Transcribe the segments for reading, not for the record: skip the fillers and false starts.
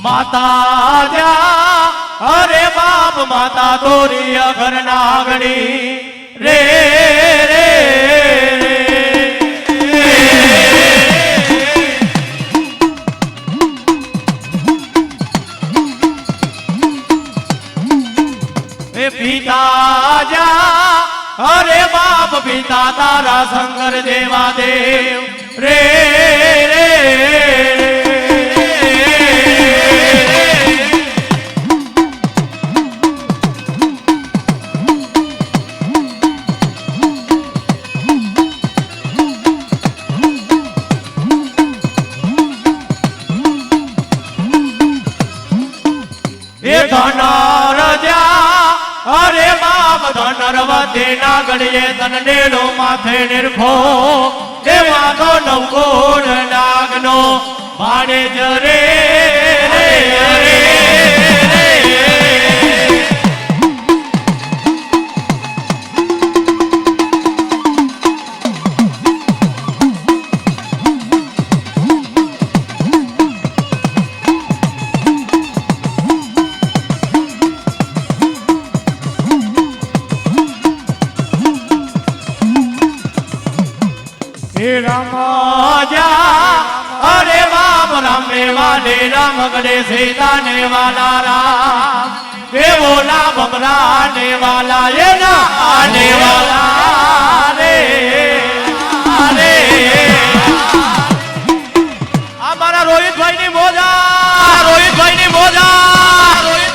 માતા જા અરે બાપ માતા તોરી અઘર નાગણી રે રે પિતા જા અરે બાપ પિતા તારા શંકર દેવા દેવ રે રે અરે બાપ ધનરવતે નાગણીએ તનડેલો માથે નિરખો દેવા તો નવકોણ નાગનો ભાડે જરે अरे बाप रामे वाले राम गणे सीता ने वाला राम ये बोला बमरा ने वाला ये ना आने वाला रे अरे हमारा रोहित भाई ની મોજા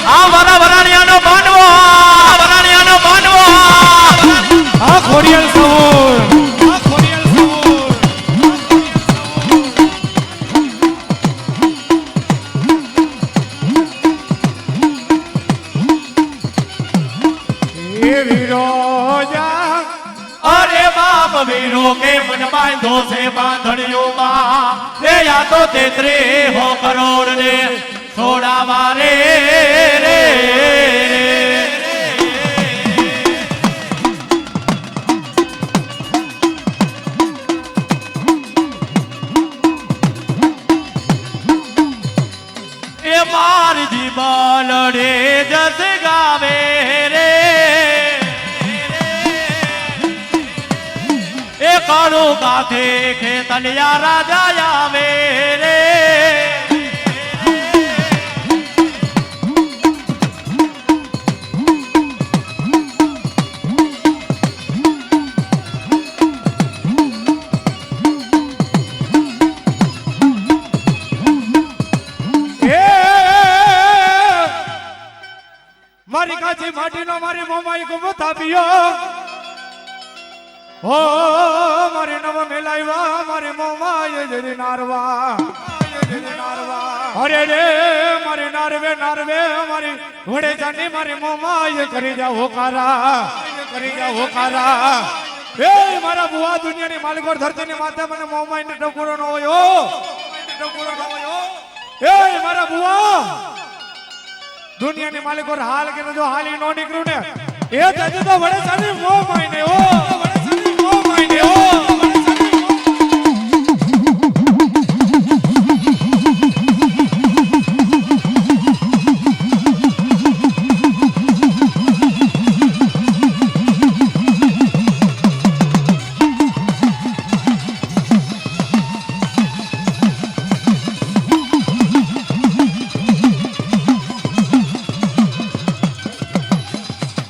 हमारा वराणिया नो मानवो आ खोडियल सवोर वीरों के मन बांधो से बांधड़ियों दे या तो तेतरे हो करोड़ ने सोड़ा मारे रे ए मार जी बालड़े जस गावे रे कानू गाथे खेतलिया राजा आवे रे मारी काची माटी नो मारी मोमाई को बताबियो ओ मारी नव मिलाइवा मारी मोमा ये जरी नारवा अरे रे मारी नारवे मारी घोड़े जानी मारी मोमा ये करी जा होकारा ए मारा बुआ दुनिया ની માલિક ઓર ધરતી ની માથે મને મોમા ને ટકોરો નો હોયો એ મારા બુઆ दुनिया ने मालिक और हाल के जो हाल ही नो निकलू ने ए जज तो बड़े सारी वो मायने हो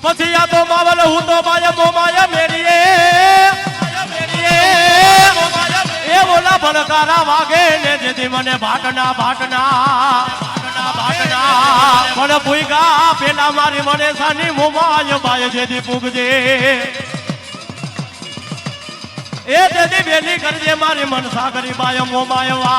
पछिया तो मावल हूँ तो माया मेरी ए बोला भलकारा वागे ने जेदी मने भाटना पण पुईगा पेला मारी मने सानी मोमाय बाय जेदी पुगजे ए जेदी बेली करजे मारी मन सागरी बाय मोमायवा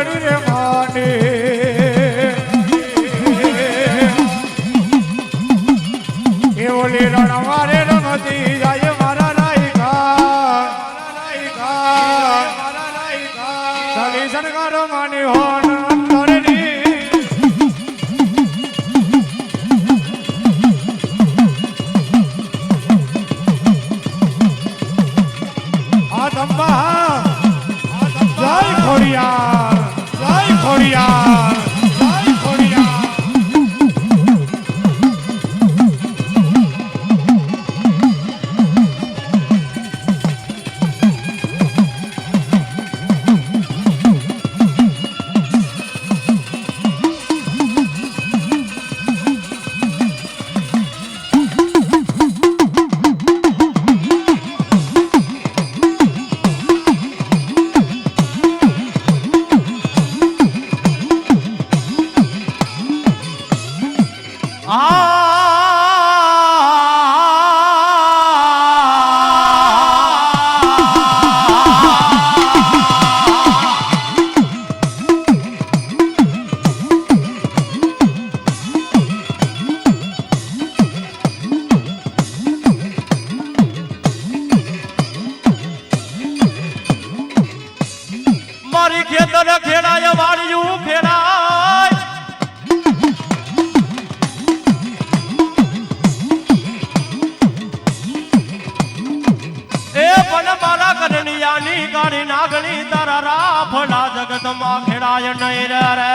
મેલડી રે માની એ ઓલી રણ મારે રમતી જાય મારા રાયકા સરકારો માની હોન અંતરની આ દંબા જય ખોડિયાર જય ખોડિયાર જય ખોડિયાર મારી ખેતર ખેડાય વાળિયું ખેડાય એ પણ મારા કનૈયાની ગાડી નાગણી તારા રાફડા જગતમાં ખેડાય નહીં રે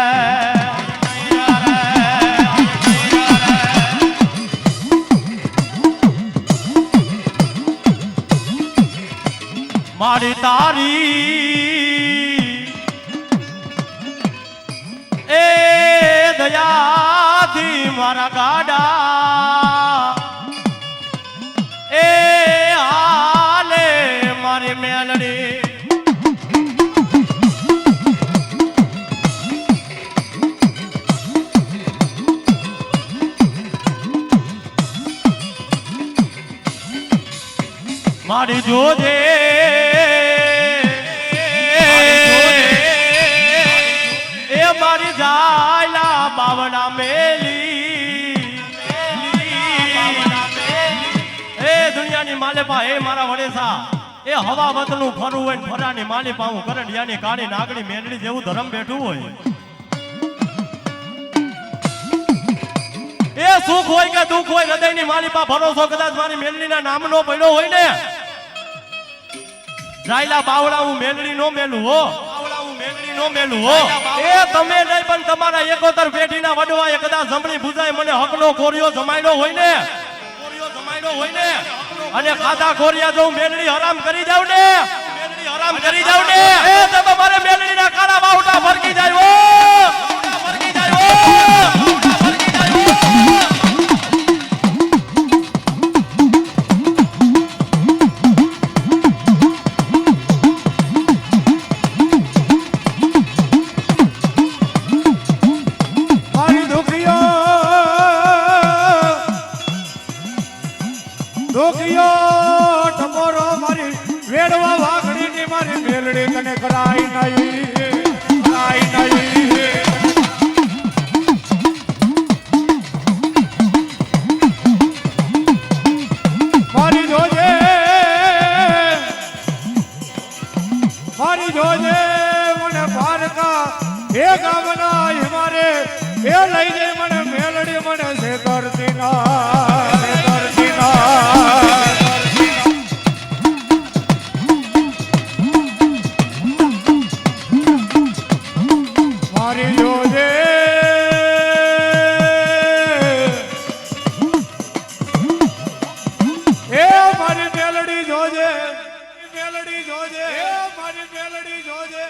મારી તારી એ દયાથી મારા ગાડા એ હાલે મારી મેલડી મારી જોજે એ મારી જાયલા બાવડા મેલી એ દુનિયાની માલિપા એ મારા વડેસા એ હવા વતનું ફરવું હોય ફરાની માલિપા હું કરંડિયાની કાળી નાગણી મેલડી જેવું ધરમ બેઠું હોય એ સુખ હોય કે દુઃખ હોય હૃદયની માલિપા ભરોસો કદાચ મારી મેલડીના નામનો પડ્યો હોય ને જાયલા બાવડા હું મેલડી નો મેલું હો નો મેલું હો એ તમે નહીં પણ તમારા 71 પેઢીના વડવાએ કદાચ જમણી ભુજાએ મને હકનો કોરિયો જમાડ્યો હોય ને અને ખાધા કોરિયા જો મેલડી હરામ કરી જાવ ને એ તમે મારે મેલડીના કાળા બાવટા ફરકી જાય હો મારી જોજે મને પારકા એ ગામના મારે એ લઈ જઈ મને મેલડી મને છે કરતી મારી જોજે એ મારી મેલડી જોજે મેલડી જોજે મારી મેલડી જોજે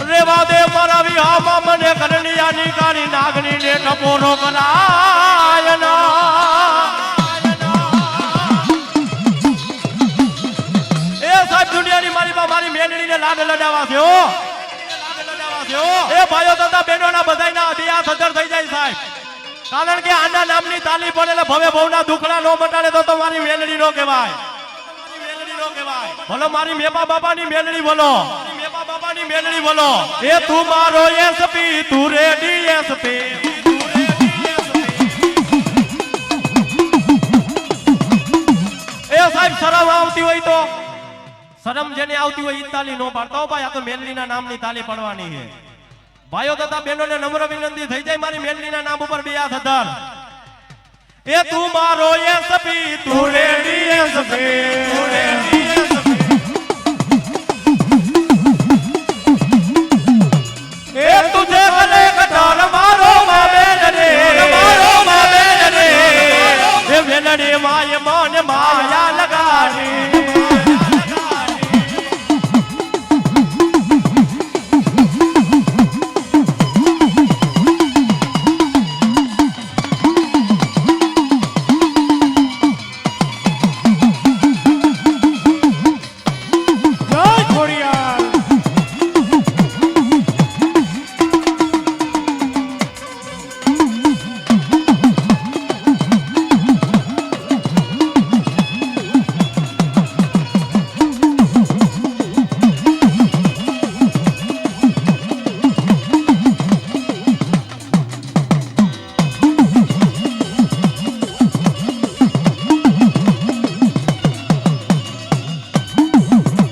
રેવા દે મારા વિહામાં મને કરણિયાની કાળી નાગની ને ટપોરો કરાય ના એ સાહેબ દુનિયાની મારી મેલડીને લાડ લડાવા છે હો એ ભાઈઓ તથા બહેનોના બધાયના અધિયા સજ્જર થઈ જાય સાહેબ કારણ કે આના નામની તાલી પડે એટલે ભવે ભવના દુખડા નો મટાડે તો મારી મેલડી નો કહેવાય બોલો મારી મેપા બાપાની મેલડી બોલો એ તું મારો એસપી તું રેડી એસપી એ સાહેબ શરમ આવતી હોય તો શરમ જેને આવતી હોય ઈ તાલી નો પાડતો ભાઈ આ તો મેલડીના નામની તાલી પડવાની છે ભાઈઓ તથા બહેનોને નમ્ર વિનંતી થઈ જાય મારી મેલડીના નામ ઉપર બે હાથ ધર એ તું મારો એસપી તું રેડી એસપી એ તુજે ગલે કટાર મારો માબેન રે એ વેલડી માય મન માયા લગાડી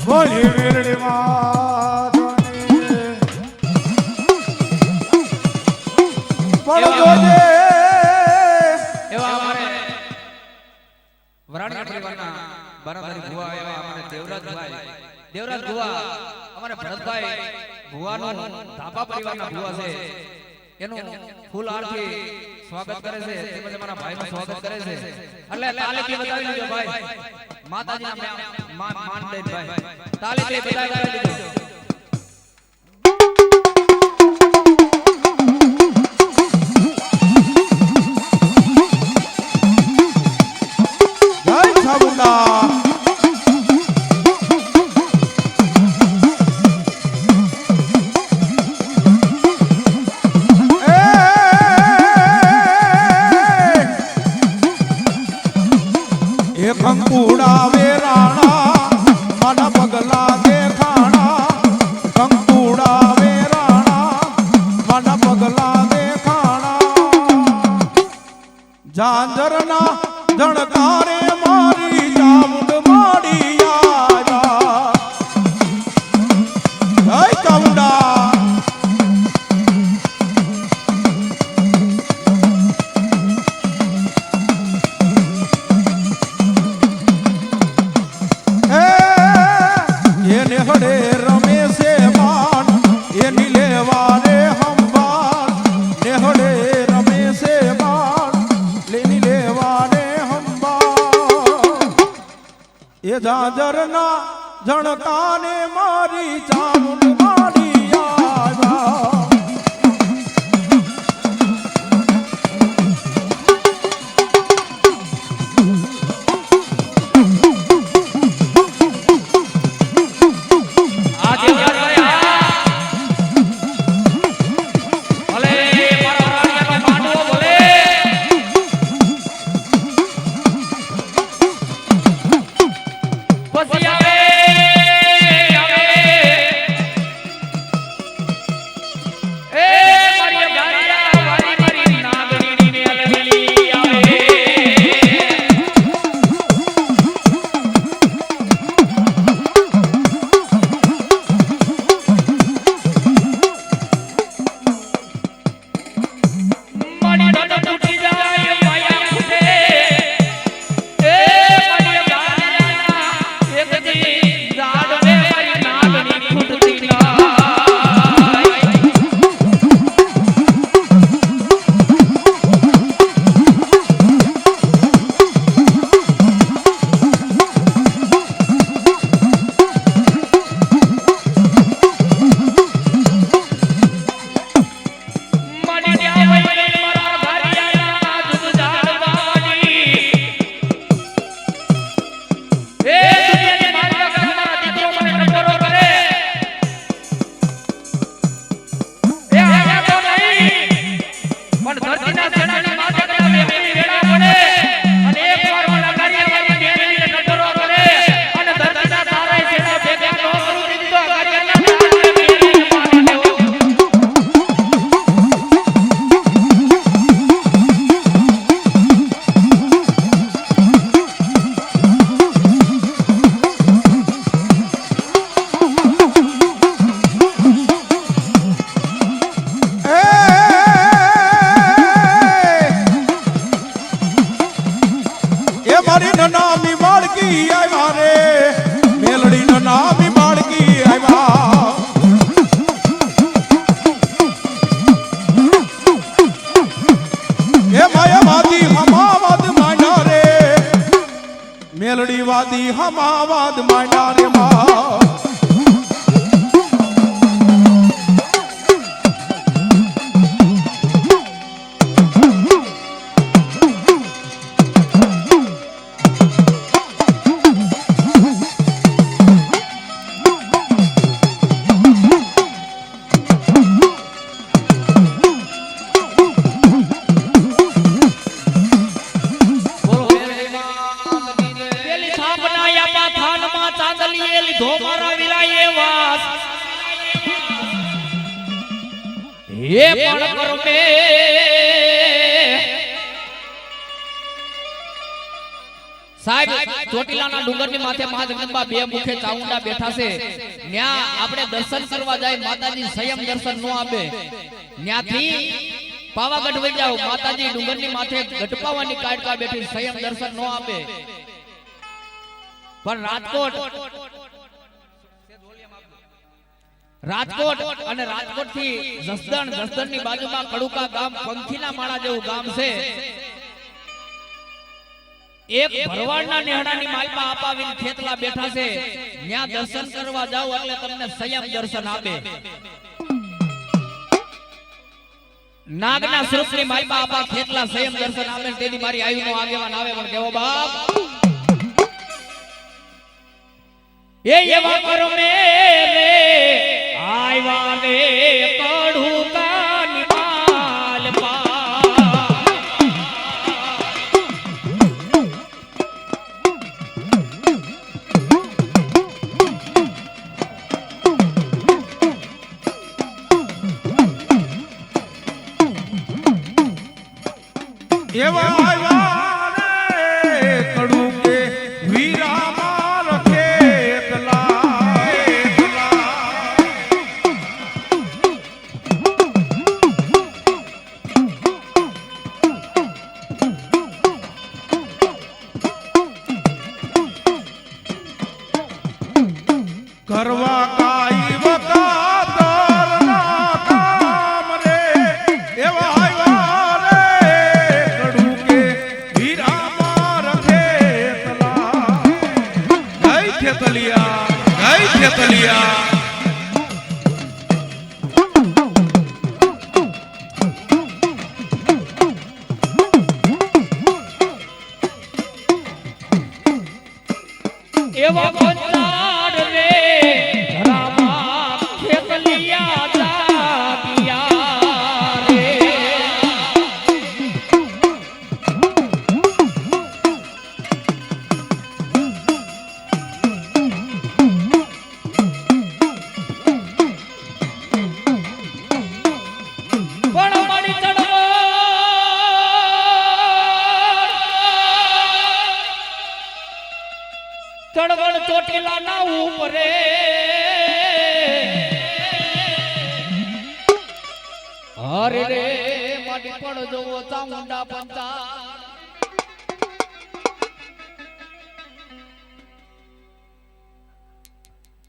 બોલી મેલડી માધવની પડતો જે એવા અમારે વરાણી પરિવારના બરાબરી ભુવા એવા અમારે દેવરાજ ભુવા અમારે ભરતભાઈ ભુવાનું ધાપા પરિવારના ભુવા છે એનું ફૂલ હારથી સ્વાગત કરે છે તેમજ અમારા ભાઈનું સ્વાગત કરે છે એટલે તાલીથી બતાવી લીધો ભાઈ માતાજીના માન દે ભાઈ તાલીથી બતાવી લીધો જય છાબુંડા એ કંકુડા વેરાણા મારા પગલા દેખાણા કંકુડા વેરાણા મારા પગલા દેખાણા ઝાંઝરના જણકારે મારી ચામુંડ માડી આજા જય ચામુંડા એને હડે રમે છે માન એની લેવા રે હંબાર ને હડે રમે છે માન લેની લેવા રે હંબાર એ ઝાંઝરના જણકાને મારી ચામુંડ માડી આજા એક દી ઈ હમાવાદ માંડ્યા રે માં ये पण करो में साहेब ચોટીલાના ડુંગરની માથે મા જગદંબા બે મુખે ચાઉંડા બેઠા છે ન્યા આપણે દર્શન કરવા જાય માતાજી સંયમ દર્શન નો આપે ન્યાથી પાવાગઢ વઈ જાવ માતાજી ડુંગરની માથે ગઢપાવાની કાડકા બેઠી સંયમ દર્શન નો આપે પણ રાજકોટ અને રાજકોટ થી જસદણ ની બાજુમાં કડુકા ગામ પંખીના માળા જેવું ગામ છે એક ભરવાડના નેહડાની માલમાં આપાવીને ખેતલા બેઠા છે ત્યાં દર્શન કરવા જાવ એટલે તમને સંયમ દર્શન આપે નાગના સ્વરૂપની માલમાં આપા ખેતલા સંયમ દર્શન આપે તેની મારી આયુનો આગેવાન આવે પણ કેવો બાપ એ એવા કરો મે રે આયવા રે કડુકા ની માલમાં એવા આવ્યા રે કડુકે વીરામાં રખે કરવા કાઈ વકાતરના કામ રે એવા આવ્યા રે કડુકે વીરામાં રખે ખેતલિયા જય ખેતલિયા એવા બંધાર રે ધરામાં ખેતલિયા જાગિયા રે પણ મારી ચડવળ ચોટીલા ના ઉપરે હરે રે માટી પણ જોવો ચામુંડા પંતા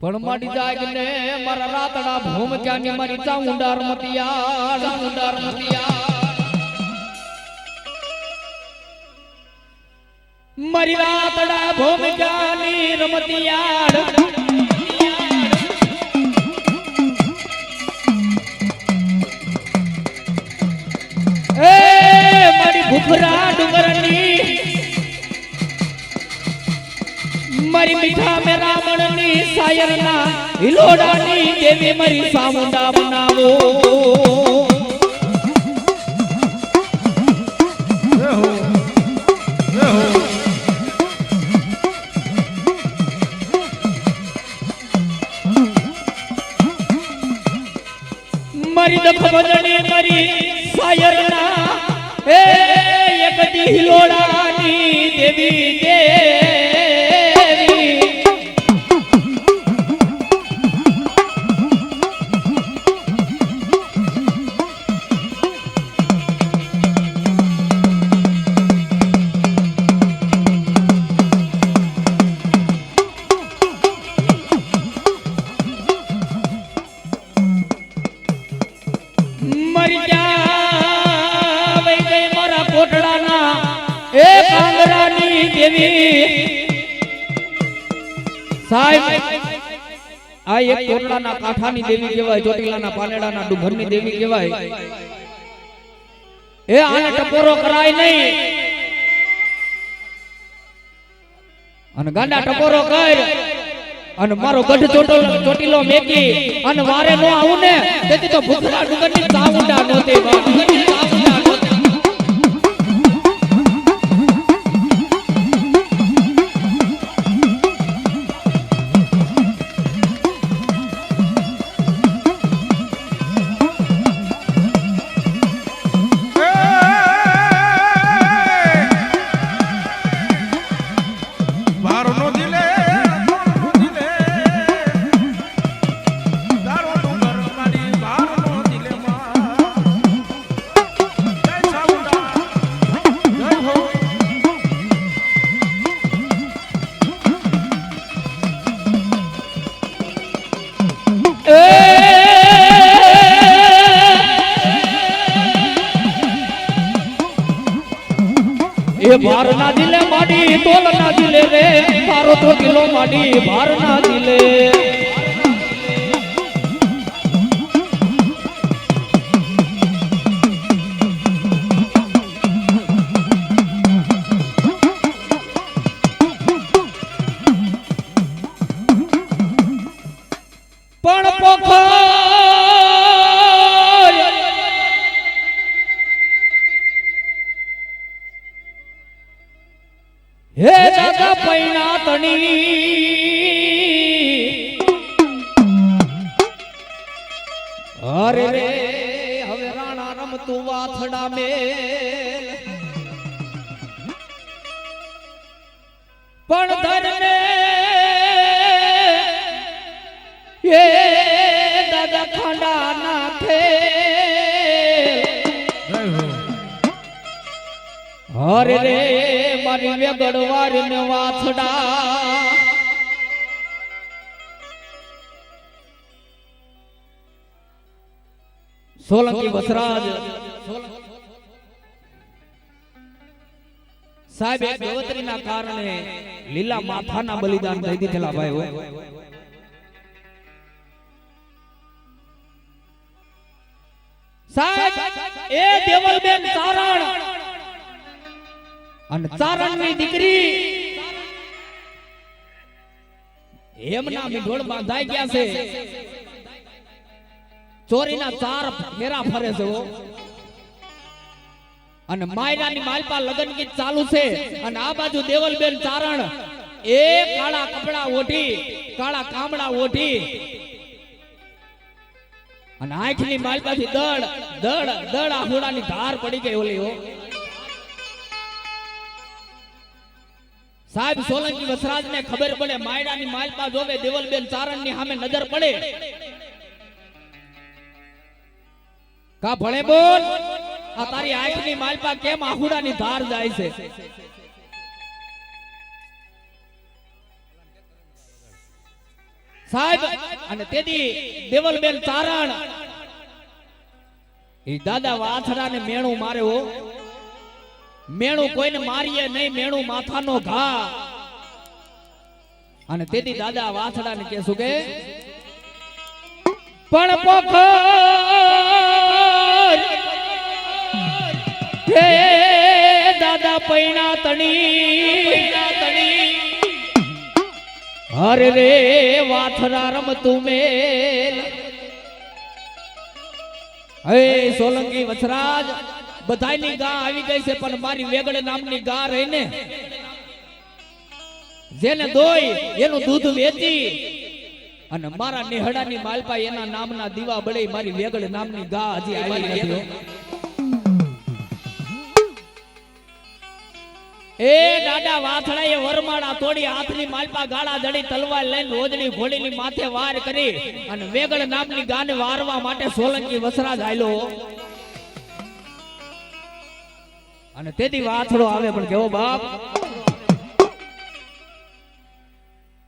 પણ માટી જાગ ને મારા રાતડા ભૂમ ક્યાંની મારી ચામુંડા રમતિયા મારી રાતડા ભૂમિકાની રમતિયાડ એ મારી ભૂખરા ડુંગરની મારી મીઠા મે રાવણની સાયરના હિલોડાની દેવી મારી સામુંડા બનાવો મારી દખવદણી મારી સાયરના એ એક દી હિલોડાની દેવી મરી જા વઈ ગઈ મારા કોટડાના એ કાંગરાની દેવી સાહેબ આ એક કોટડાના કાંઠાની દેવી કહેવાય, ચોટીલાના પાનેડાના ડુંગરની દેવી કહેવાય. એ આને ટપોરો કરાય નહીં અને ગાંડા ટપોરો કર અને મારો ગઢ ચોટીલો મેકી અને વારે નો આવું ને તેથી તો ભૂખરા ડુંગરની ચામુંડા નોતી ભાર ના દિલે માડી તોલ ના દિલે રે તારો તો કિલો માડી ભાર ના દિલે પણ પોખર હે દાદા પૈણા તણી અરે રે હવે રાણા રમતું વાથડા મેલ પણ ધરને એ દાદા ખાંડા નાખે અરે રે મારી વેગડવાર ને વાથડા સોલંકી વસરાજ સાહેબ એક ગવત્રીના કારણે લીલા માથાના બલિદાન થઈ દીધેલા ભાઈ સાહેબ એ દેવલબેન ચારણ અને ચારણની દીકરી એમના મીઢોળ બાંધાઈ ગયા છે, ચોરીના 4 ફેરા ફરે છે અને માયરાની માલપા લગન ગીત ચાલુ છે અને આ બાજુ દેવલબેન ચારણ એ કાળા કપડા ઓઢી કાળા કામડા ઓઢી અને આંખની માલપાથી દડ દડ દડ આહુડાની ધાર પડી ગઈ ઓલી સાહેબ સોલંકી વસરાજ ને ખબર પડે માયડાની માલપા જોવે દેવલબેન ચારણ ની સામે નજર પડે કા ભણે બોલ આ તારી આંખની માલપા કેમ આહુડાની ધાર જાય છે સાહેબ અને તેથી દેવલબેન ચારણ એ દાદા વાથડા ને મેણું મારે હો મેણું કોઈને મારીએ નહીં મેણું માથાનો ઘા અને તેથી દાદા વાથડા ને કહેશું કે પણ પોખર હે દાદા પૈણા તણી અરે રે વાથરા રમતું મેલ હે સોલંકી વસરાજ બધાયની ગા આવી ગઈ છે પણ મારી વેગડ નામની ગા રહીને જેને દોઈ એનું દૂધ વેચી અને મારા નિહડાની માલપા એના નામના દીવા બળે મારી વેગડ નામની ગા હજી આવી નથી એ દાદા વાથડા એ વરમાળા તોડી હાથની માલપા ગાળા જડી તલવાર લઈને રોજડી ઘોડીની માથે વાર કરી અને વેગડ નામની ગાને વારવા માટે સોલંકી વસરાજ આયલો અને તેથી વાથડો આવે પણ કેવો બાપ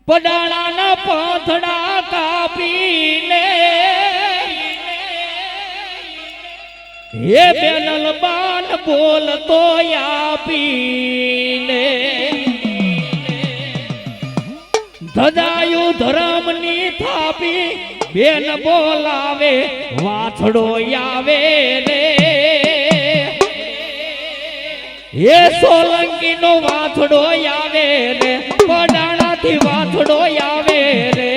પડાણાના પાથડા કાપીને હે બેનલ બાન બોલતો આપીને ધજાયું ધરમની થાપી બેન બોલાવે વાછડો આવે રે એ સોલંકી નો વાછડો આવે રે પડાણાથી વાછડો આવે રે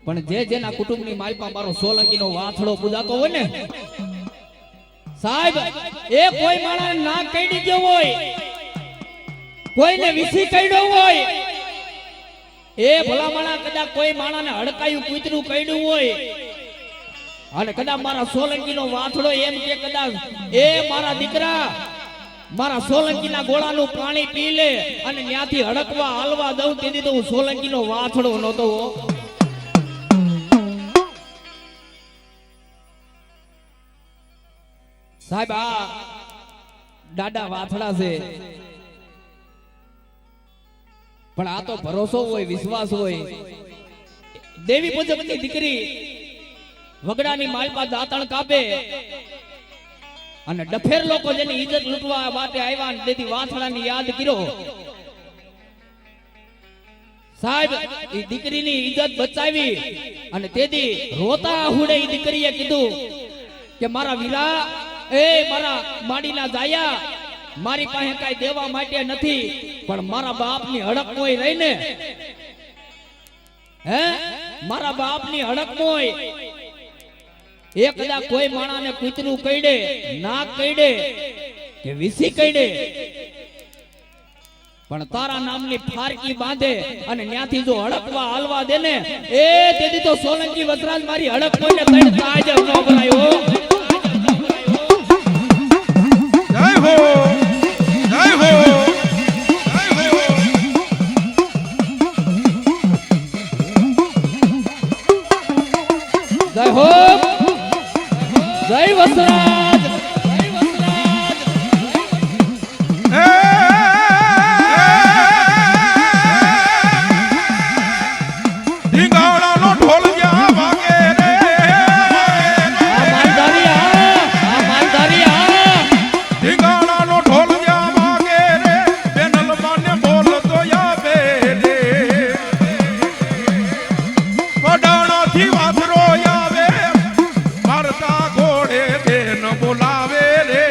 પણ જે જેના કુટુંબની માલપા મારો સોલંકીનો વાછડો પૂજાતો હોય ને સાહેબ એ કોઈ માણસ ના કઈડી ગયો હોય કોઈને વિસી કઈડ્યો હોય એ ભલા માણસ કદાચ કોઈ માણસને હડકાયું કૂતરું કઈડ્યું હોય અને કદાચ મારા સોલંકીનો વાછડો એમ કે કદાચ એ મારા દીકરા મારા સોલંકીના ગોળાનું પાણી પી લે અને ત્યાંથી હડકવા હાલવા દઉં તેથી તો હું સોલંકીનો વાછડો નહોતો સાહેબ આ દાદા વાથડા છે પણ આ તો ભરોસો હોય વિશ્વાસ હોય દેવી પૂજકની દીકરી વગડાની માલપા દાંતણ કાપે અને ડફેર લોકો જેની ઇજ્જત લૂંટવા માટે આવ્યા તેથી વાથડાની યાદ કર્યો સાહેબ એ દીકરીની ઇજ્જત બચાવી અને તેથી રોતા હુડે એ દીકરીએ કીધું કે મારા વીરા એ મારા માડીના જાયા મારી પાસે કઈ દેવા માટે નથી પણ મારા બાપની હડક મોય રહીને હે મારા બાપની હડક મોય એ કદાચ કોઈ માણાને કૂતરું કઈડે નાક કઈડે કે વિસી કઈડે પણ તારા નામની ફારકી બાંધે અને ત્યાંથી જો હડકવા હાલવા દે ને એ તેથી તો સોલંકી વસરાજ મારી હડક મોયને તણ તાજ ન બનાયો જય હો જય વસરાજ ઢીંગાણાનો ઢોલ જ્યાં વાગે રે ઢીંગાણાનો ઢોલ જ્યાં વાગે રે બેનલ માને બોલ તો આવે રે પડાણાથી વાસરો આવે મારતા ઘોડે બેન બોલાવે રે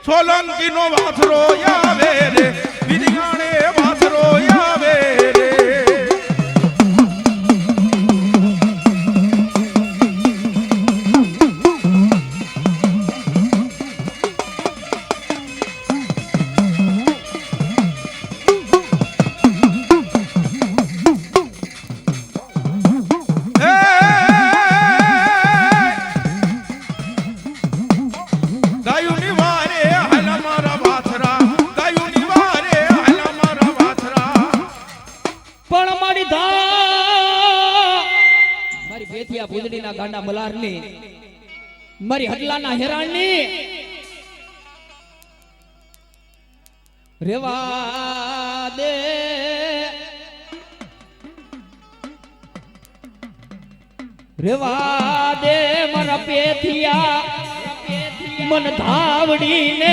સોલંકીનો વાસરો આવે રે વિધિગાણે વાસરો આવે રે ગાયુની વારે હાલા મારા વાછરા ગાયુની વારે હાલા મારા વાછરા પણ મારી ધા મારી બેથિયા ભૂંદડીના ગાંડા મલારની મારી હડલાના હેરાણની રેવા દે રેવા દે મારા પેથિયા મન ધાવડીને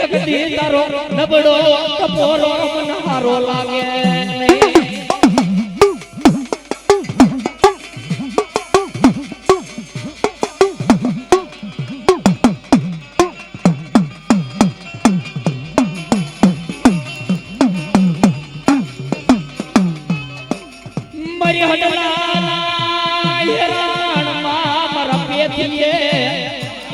એક દી તારો નબળો ટપોરો મન હારો લાગે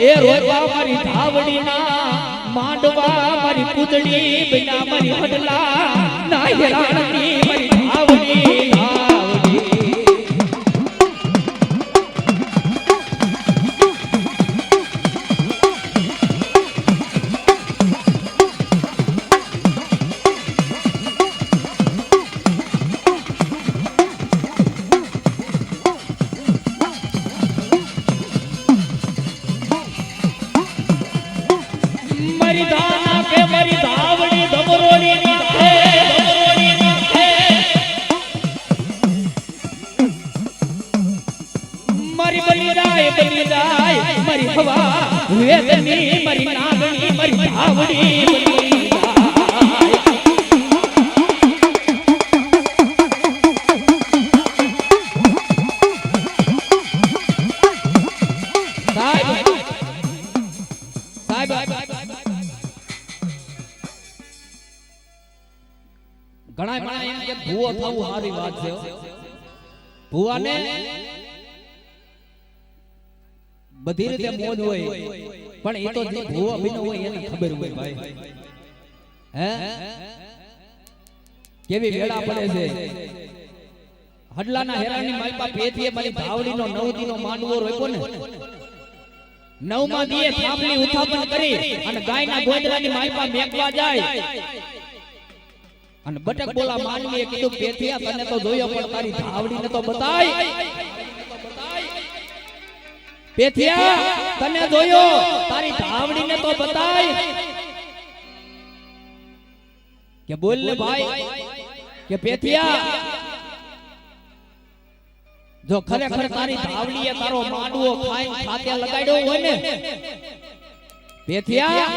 એ રોવા મારી ધાવડીના માંડવા મારી પૂતળી બિના મારી હડલા ના હેરાણની મારી ધાવડી મારી દાના કે મારી ધાવડી ધમરોડી નાખે ધમરોડી નાખે મારી બલી જાય મારી હવા વેદની મારી નાગણી મારી ધાવડી બલી ઘણા ઘણા એમ કે ભૂવો થવું સારી વાત છે ભૂવાને બધી રીતે મોજ હોય પણ એ તો જે ભૂવો બિનો હોય એને ખબર હોય ભાઈ હે કેવી વેળા પડે છે હડલાના હેરાની માલપા પેથીએ મારી ધાવડીનો 9 દીનો માંડવો રોક્યો ને 9મા દીએ થાંભલી ઉથાપન કરી અને ગાયના ગોદરાની માલપા મેકવા જાય અને બટક બોલા માનવીએ કીધું પેથિયા તને તો જોયો પણ તારી ધાવડીને તો બતાય પેથિયા તને જોયો તારી ધાવડીને તો બતાય કે બોલ ને ભાઈ કે પેથિયા જો ખરેખર તારી ધાવડીએ તારો માંડવો ખાઈને ખાતે લગાડ્યો હોય ને પેથિયા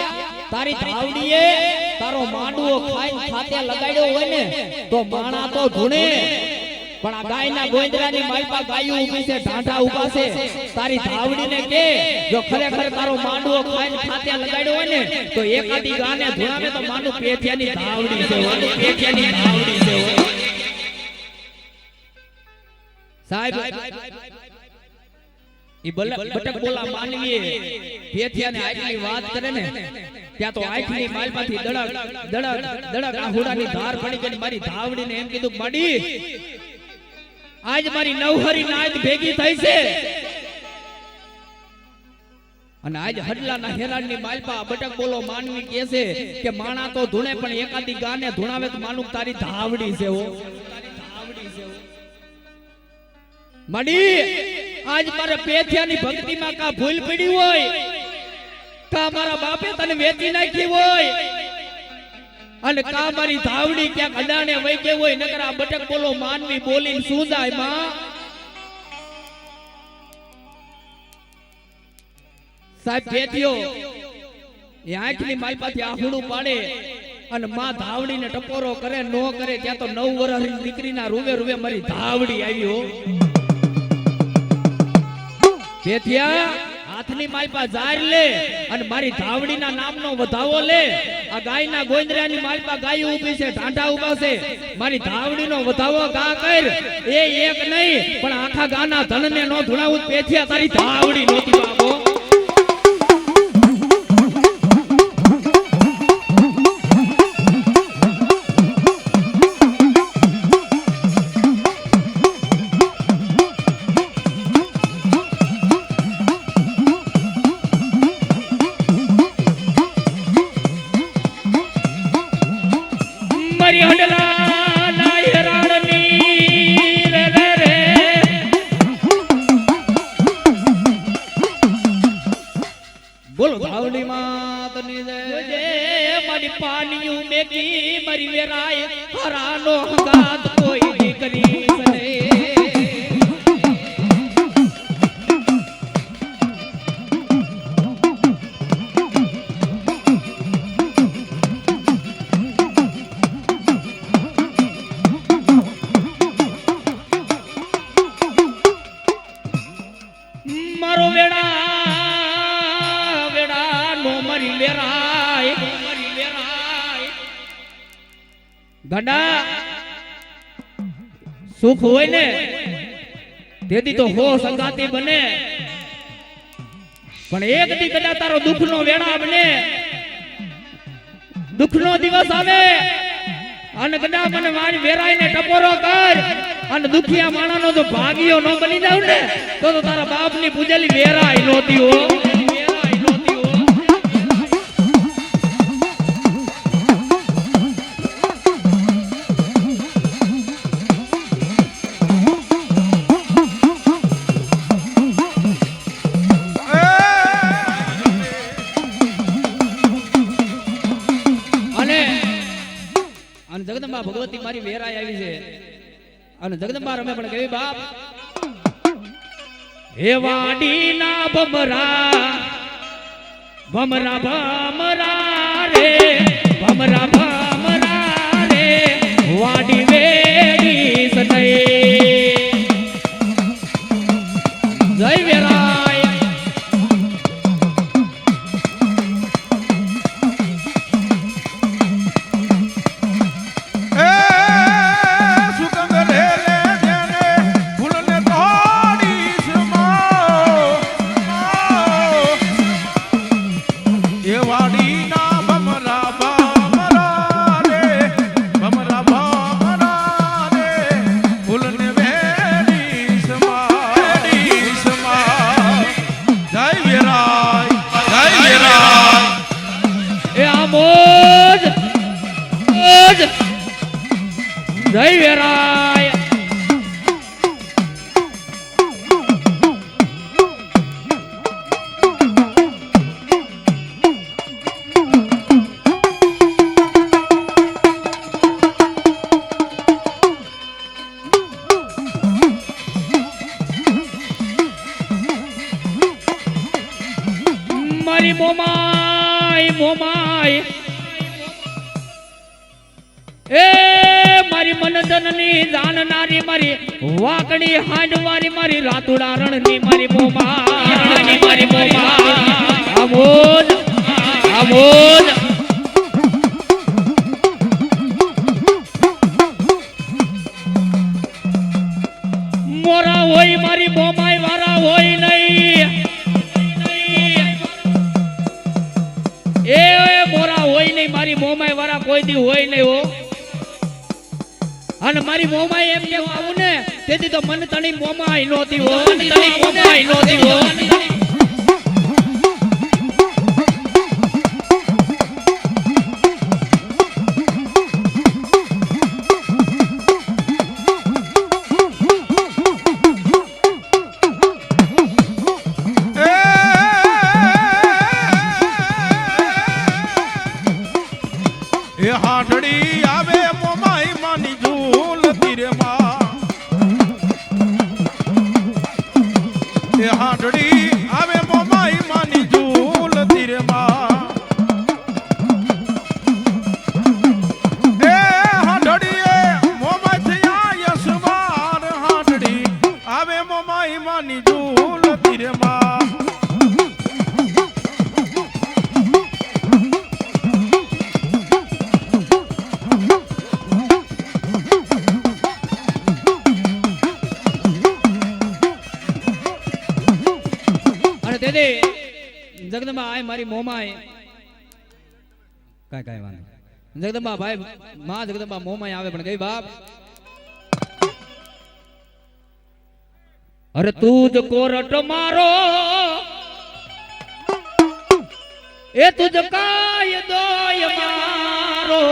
તારી ધાવડીએ તારો માંડવો ખાઈને ખાતે લગાડ્યો હોય ને તો માણા તો ધૂણે પણ આ ગાયના ગોંદરાની માલપા ગાયું ઊભી છે ઢાંઢા ઊભા છે તારી ધાવડીને કે જો ખરેખર તારો માંડવો ખાઈને ખાતે લગાડ્યો હોય ને તો એકાદી ગાને ધૂણાવે તો માનું પેથિયાની ધાવડી છે માનું પેથિયાની ધાવડી છે સાહેબ ઈ બટક બોલા માનવીએ પેથિયાને આટલી વાત કરે ને ત્યાં તો આઠની માલમાંથી દડક આહુડાની ધાર પડી ગઈ મારી ધાવડીને એમ કીધું માડી આજ મારી નવહરી નાદ ભેગી થઈ છે અને આજ હડલાના હેરાનની માલપા બટક બોલો માનવી કહે છે કે માણા તો ધૂણે પણ એકાદી ગાને ધૂણાવે તો માનું તારી ધાવડી છે હો માડી આજ મારે પેથિયાની ભક્તિમાં કા ભૂલ પડી હોય કા મારા બાપે તને વેચી નાખી હોય અને કા મારી ધાવડી ક્યાંક અડાણે વઈ ગઈ હોય નકર આ બટક બોલો માનવી બોલીને શું જાય માં સાહેબ પેથિયો એ આંખની માલપાથી આહુડું પાડે અને માં ધાવડીને ટપોરો કરે નો કરે ત્યાં તો 9 વર્ષની દીકરીના રૂવે રૂવે મારી ધાવડી આવી હો પેથિયા હાથની માલપા જાર લે અને મારી ધાવડીના નામનો વધાવો લે આ ગાયના ગોંદરાની માલપા ગાયું ઊભી છે ઢાંઢા ઊભા છે મારી ધાવડીનો વધાવો ગા કર એ એક નહીં પણ આખા ગાના ધનને નો ધુણાવું પેથિયા તારી ધાવડી નોતી બાબો મારી હડલા ના હેરાણની રે બોલો ધાવડી માતની જય મારી પાણીયું મેકી મારી વેરાય હરાનો હંગાત કોઈ દીકરી સને મારો વેડા નો મારી વેરાય ગડા સુખ હોય ને તેથી તો હો સંગાતી બને પણ એક દી કદાચ તારો દુઃખનો વેળા બને, દુઃખનો દિવસ આવે અને કદાચ મને મારી વેરાઈને ટપોરો કર અને દુખિયા માણાનો જો ભાગીયો ન બની જાવ ને તો તારા બાપની પૂજેલી વેરાઈ નહોતી હો. જગદંબા ભગવતી મારી વેરાઈ આવી છે અને જગદંબા રમે પણ કેવી બાપ હે વાડીના ભમરા ભમરા ભમરા રે ભમરા ભમરા રે વાડી વેડી સનઈ જય વેરાય. જય વેરાય. મારી મોમાય મોમાય એ મારી મનજનની જાણનારી મારી વાકડી હાંડવારી મારી રાતુડા રણની મારી મોમાય મારી મોમાય આમોદ આમોદ મોરા હોય મારી મોમાય વારા હોય નહીં એ મોરા હોય નહીં મારી મોમાય વાળા કોઈ દી હોય નહીં હો. અને મારી મોમાય એમ કેવું આવું ને તેથી તો મન તણી મોમાય નહોતી હો, તણી મોમાય નહોતી હો. એ હાથડી આવે મોમાઈ માની ઝૂલતી રે માં, એ હાથડી આવે મોમાઈ માની ઝૂલતી રે માં, એ હાથડી એ મોમાઈ થયા યશવાન, હાથડી આવે મોમાઈ માની ઝૂલતી રે માં. જગદંબા આય મારી મોમાય કાઈ કાઈ વાંધો જગદંબા ભાઈ માં જગદંબા મોમાય આવે પણ કઈ બાપ અરે તુજ કોરટ મારો એ તુજ કાય દોય મારો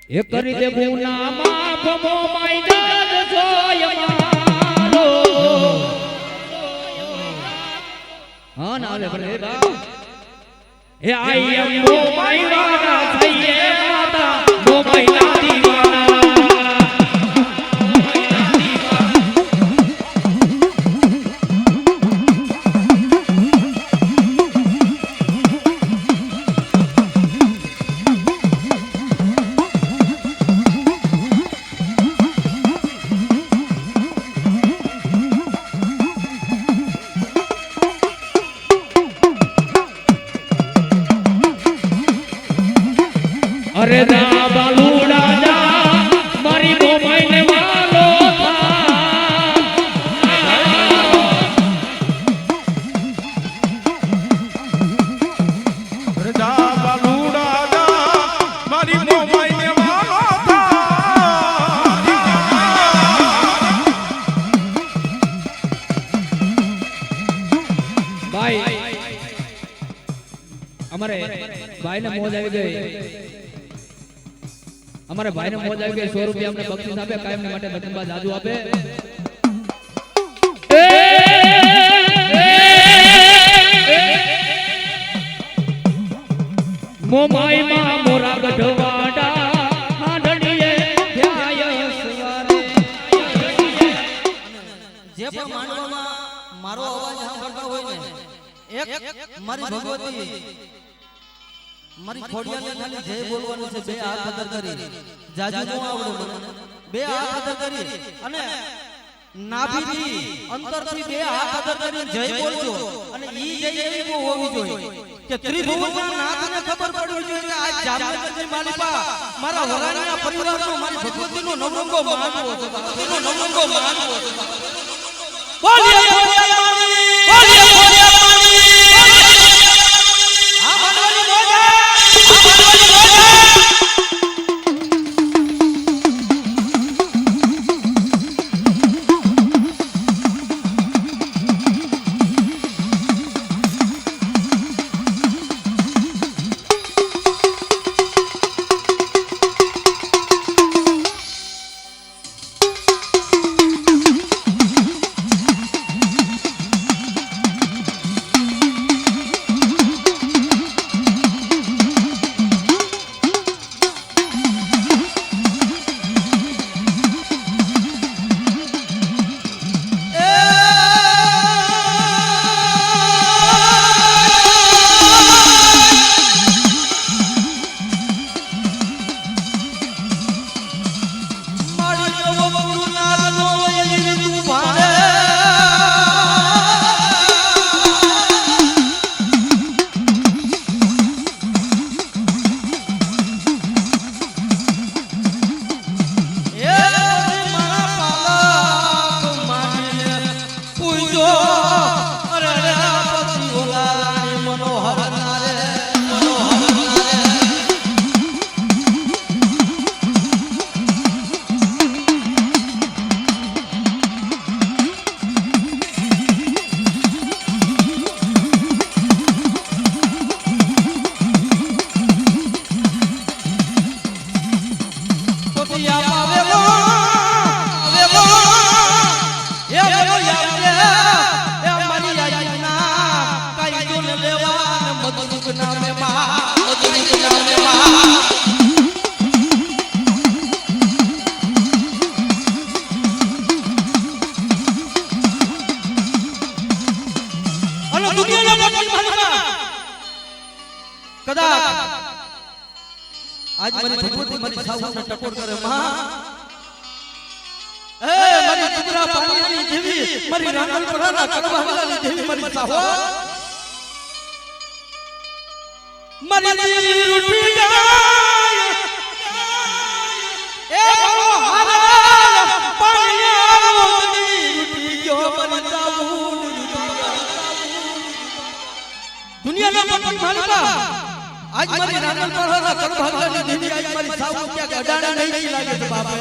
એ કરી દે ગુના માફ મોમાય દાદ જોય મારો. હા ના આવે પણ હે બા હે આઈ એમ મોમાઈ વાળા થઈએ માતા મોમાઈ ના દીવાના. ભાઈ અમારે ભાઈને મોજ આવી ગઈ, અમારે ભાઈને મોજ આવી ગઈ. 100 રૂપિયા અમને બક્ષિસ આપે, કાયમ માટે બટનબાજ આજુ આપે. મોમાઈ માં મોરા ગઢવાડા હાડડીએ ધ્યાય સવારે. જે પણ માંડવામાં મારો અવાજ સાંભળતા હોય ને, એક મારી ભગવતી મારી ખોડિયાને ખાલી જય બોલવાનું છે. બે હાથ અદર કરી, જાજુ નો આવડે મને, બે હાથ અદર કરી અને નાભીથી અંતરથી બે હાથ અદર કરીને જય બોલજો. અને ઈ જય એવી હોવી જોઈએ કે ત્રિભુવનના નાથને ખબર પડવી જોઈએ કે આ જામનગરની માલિકા મારા વરાણીના પરિવારનો, મારી ભગવતીનો નવરંગો માનવો છે, ભગવતીનો નવરંગો માનવો છે. બોલીએ બોલીએ માની, બોલીએ બોલીએ માની. આ માનવાની મોજા, આ માનવાની મોજા. કદાચ આજ મારી ભગવતી મારી સાસુને ટકોર કરે, માં એ મારી કુતરા પાણીની દેવી, મારી રાંગણપરાના કડવાલાની દેવી, મારી સાહો મારી દેવી રૂઠી જાય એ મારો હારા પાણીયારો દેવી રૂઠી ગયો, મારી સાહો દુનિયાના પતન માલિકા આજ મારી રાંગણપરાના કડવાલાની દેવી, આજ મારી સાહો ક્યાંક અડાણા નહીં લાગે છે બાપે.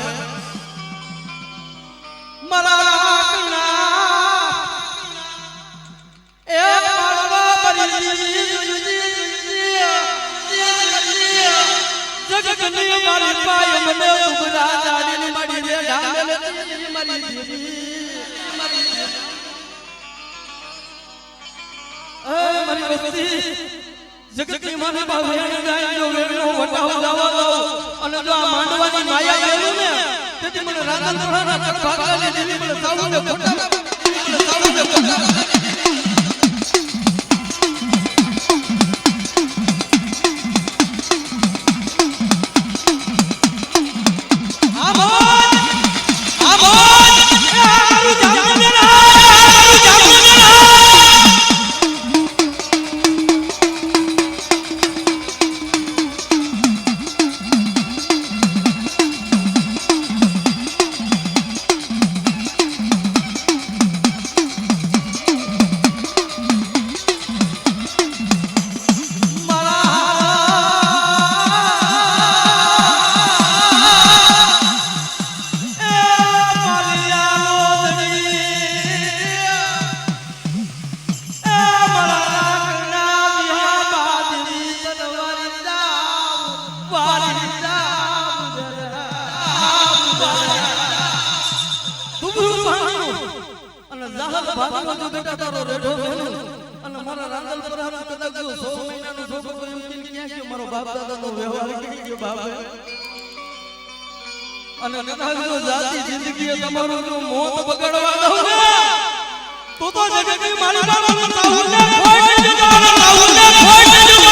મરાકના એ પાળવા બરી જગતની મારી પાય મને ઉભરા જાડીની મારી રે ઢાંગલે મારી દેવી મારી એ મારી ભક્તિ જગતની મારી બાવળને ગાય જો વેણો વટાવ જાવા દો અને જો આ માંડવાની માયા મેલું ને તેથી મને રાંગણપરાના કડવાલાની દેવી મને સાઉને ખોટા મને સાઉને ખોટા ભાગનો જો બેટા તારો રેઢો બહેનો અને મારા રાંદલ પર હાથ કદાચ જો 100 મહિનાનો છોકરો એમ કે ક્યાં ગયો મારો બાપ દાદાનો વ્યવહાર કરી ગયો બાપ અને કદાચ જો જાતિ જિંદગીએ તમારું જો મોત બગાડવા દઉં ને તો જગતની મારી બાબાનો તાઉને ખોઈ જતો તાઉને ખોઈ જતો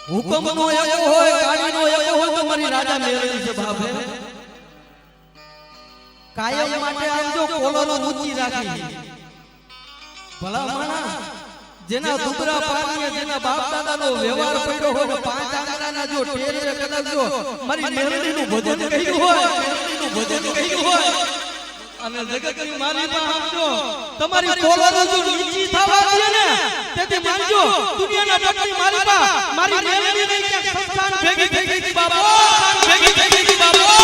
હુકમ નો એક હોય ગાડી નો એક હોય તો મારી રાજા મેળવી છે બાપ કાયમ માટે આમ જો કોલરો ઊંચી રાખી ભલા માણા જેના દુબરા પાણીએ જેના બાપ દાદાનો વ્યવહાર પડ્યો હોય પાંચ આંગણાના જો ટેરે કદાચ જો મારી મેળવીનું ભજન કહ્યું હોય અને જગતની મારી પાસે આપજો તમારી કોલરો જો ઊંચી થવા દે ને તેથી માનજો દુનિયાના પટની મારી પાસે મારી મેળવી નહીં કે સંસ્થાન ભેગી થઈ ગઈ બાબા ભેગી થઈ ગઈ બાબા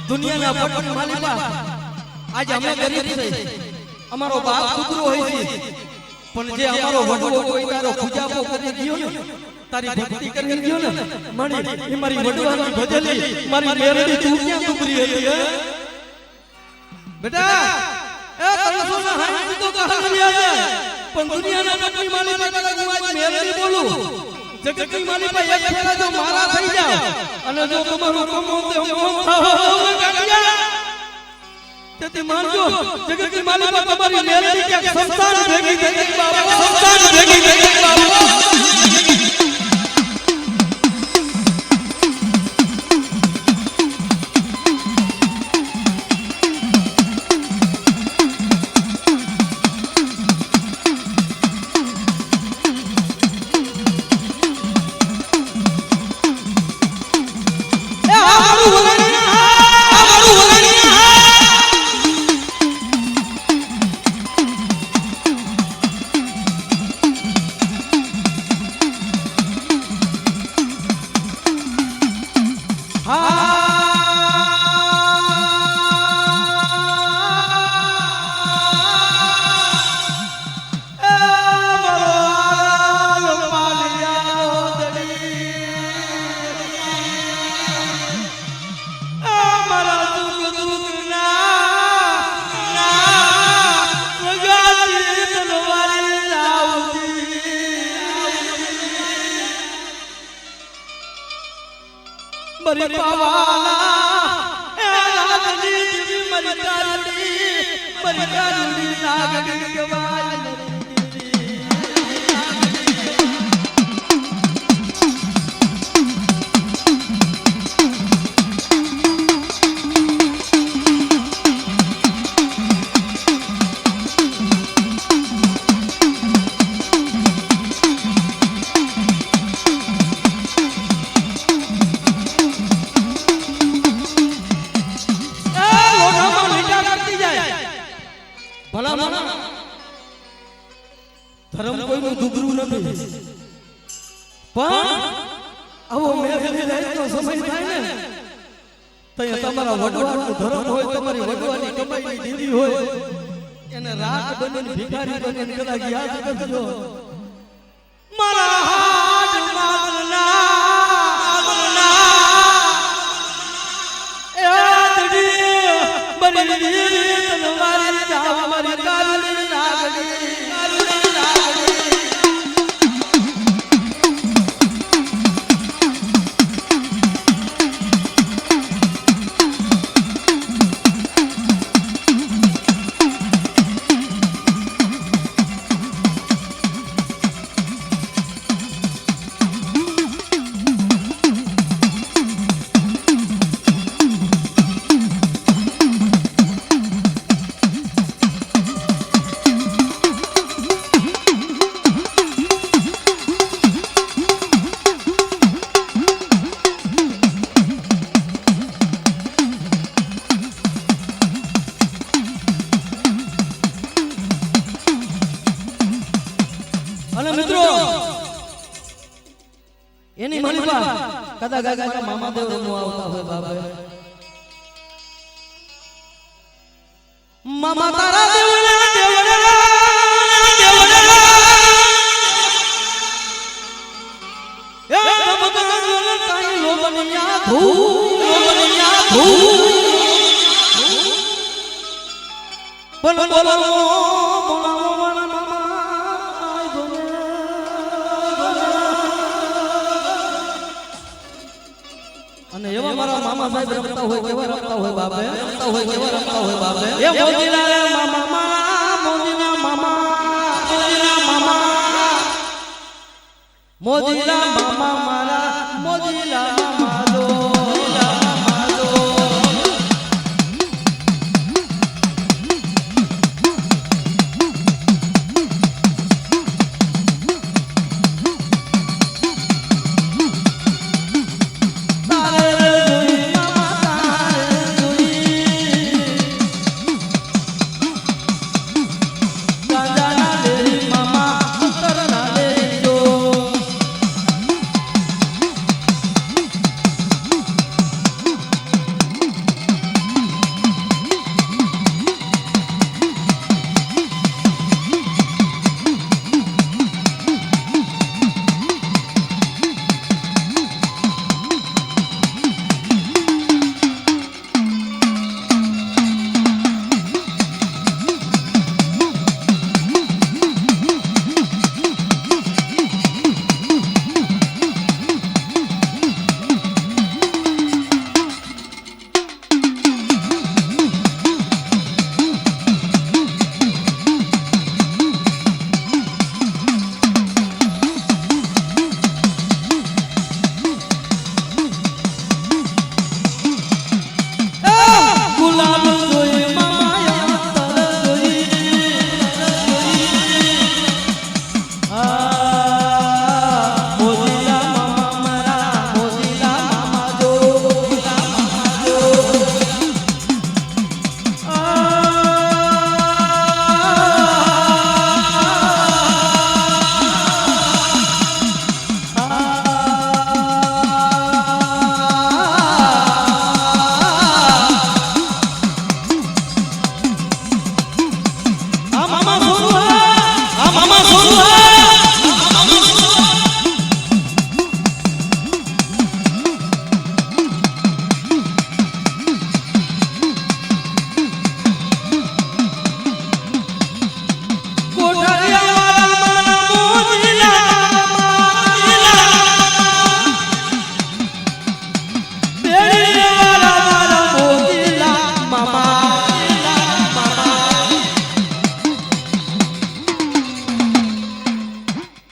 દુનિયાના પટની માલિકા આજે અમે ગરીબ છે અમારો બાપ કુતરો હોય છે પણ જે અમારો વડવો કોઈ તારો પૂજાપો કરી ગયો ને તારી ભક્તિ કરી ગયો ને મણી એ મારી વડવાની ભજેલી મારી મેરડી તું ક્યાં કુતરી હતી હે બેટા એ 360 તો કહાનિયા છે પણ દુનિયાના પટની માલિકા તારા ગુવાજ મેરડી બોલું જગતની માલિકા એક ફેરા જો મારા થઈ જાવ અને જો તમારું કમો તે કોમ થાવ તેથી માનજો જગતની માલિકા તમારી મેરડી કે સંસાર ભેગી થઈ બાબા સંસાર ભેગી થઈ બાબા મરી પાવાલા એ નાગની દેવી મરી કારુડી નાગની કહેવાય ધર્મ કોઈનું દુબરું નથી પણ આવો મેઘની રાતનો સમય થાય ને તો તમારા વડવાનું ધર્મ હોય તમારી વડવાની કમાઈની દીદી હોય એને રાત બનીને ભિખારી બનીને કદાચ યાદ કરજો મારા હાથ માગના એ આદડી બરી તલવારી જાવ મારી કારુડી નાગડી અને મિત્રો એની મલિપા કદા ગાગા મામા દેવ નું આવતા હોય બાબા મામા તારા દેવના એ બગન તાઈ લોબનિયા ધૂ બોલો બોલો અને એવા મારા મામા સાહેબ રમતા હોય કેવા રમતા હોય બાપે રમતા હોય કેવા રમતા હોય બાપે એ મોજીલા મામા મારા મોજીલા મામા મોજીલા મામા મારા મોજીલા